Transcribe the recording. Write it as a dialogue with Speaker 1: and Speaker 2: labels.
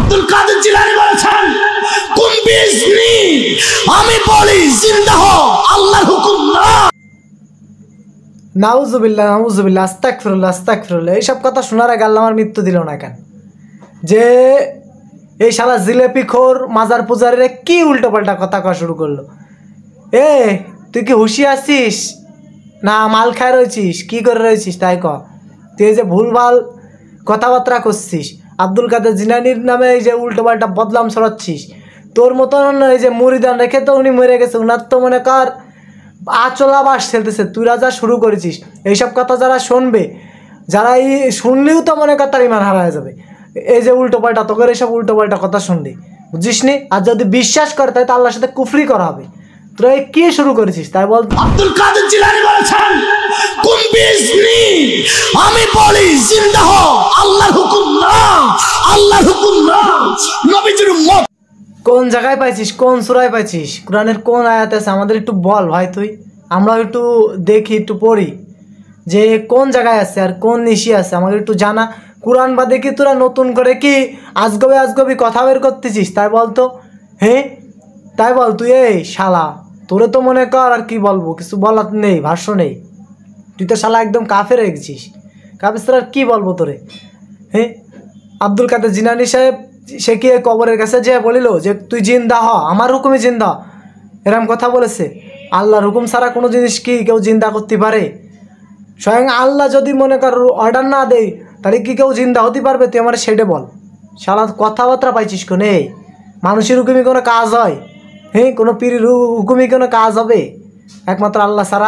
Speaker 1: আব্দুল কাদের জিলানী বলেছেন, কুন বিইজনি, আমি বলি জিন্দা হও, আল্লাহর হুকুম না।
Speaker 2: নাউজুবিল্লাহ নাউজুবিল্লাহ, আস্তাগফিরুল্লাহ আস্তাগফিরুল্লাহ। এইসব কথা শোনার আগে আল্লাহ আমার মৃত্যু দিল না কেন? যে এই শালা জিলেপি খোর মাজার পূজারীরা কি উল্টো পাল্টা কথা কওয়া শুরু করলো। এ তুই কি হুশি আছিস না মাল খায় রয়েছিস, কি করে রয়েছিস তাই ক। তুই এই যে ভুলভাল কথাবার্তা করছিস, আব্দুল কাদের জিলানীর নামে এই যে উল্টো পাল্টা বদনাম ছড়াচ্ছিস, তোর মতন এই যে মুরিদান রেখে তো উনি মরে গেছে, উনার তো মনে কর আচলা বাস ঠেলতেছে, তুই রাজা শুরু করেছিস। এইসব কথা যারা শুনবে, যারা এই শুনলেও তো মনে কর তার ইমান হারায় যাবে। এই যে উল্টো পাল্টা তোকে এইসব উল্টো পাল্টা কথা শুনলি, বুঝিস নি? আর যদি বিশ্বাস করে তাই তো আল্লাহর সাথে কুফরি করা হবে। তোরা কি শুরু করেছিস তাই বল।
Speaker 1: আব্দুল কাদের জিলানী বলেছেন, কুন বিইজনি, আমি বলি জিন্দা হও, আল্লাহর হুকুম না, আল্লাহর হুকুম না। নবীজির উম্মত
Speaker 2: কোন জায়গায় পাইছিস, কোন সূরায় পাইছিস, কোরআনের কোন আয়াত আছে আমাদের একটু বল ভাই তুই, আমরা একটু দেখি একটু পড়ি যে কোন জায়গায় আছে আর কোন নিশি আছে, আমাকে একটু জানা। কোরআন বাদে কি তোরা নতুন করে কি আজগবি আজগবি কথা বের করতেছিস তাই বল তো। হ্যাঁ তাই বল তুই। এই শালা তোরে তো মনে কর আর কি বলবো, কিছু বলার নেই, ভাষ্য নেই। তুই তো শালা একদম কাফের হয়ে গেছিস, কাফের আর কি বলবো তোরে। হ্যাঁ আব্দুল কাদের জিলানী সাহেব সে কি কবরের কাছে যে বলিল যে তুই জিন্দা হ, আমার হুকুমে জিন্দা, এরকম কথা বলেছে? আল্লাহর হুকুম ছাড়া কোনো জিনিস কি কেউ জিন্দা করতে পারে? স্বয়ং আল্লাহ যদি মনে কর অর্ডার না দেয় তাহলে কি কেউ জিন্দা হতে পারবে? তুই আমার সেটা বল। শালা কথাবার্তা পাইছিস কোনে? মানুষের হুকুমে কোনো কাজ হয়? হ্যাঁ কোনো পীরের হুকুমে কোনো কাজ হবে? একমাত্র আল্লাহ ছাড়া।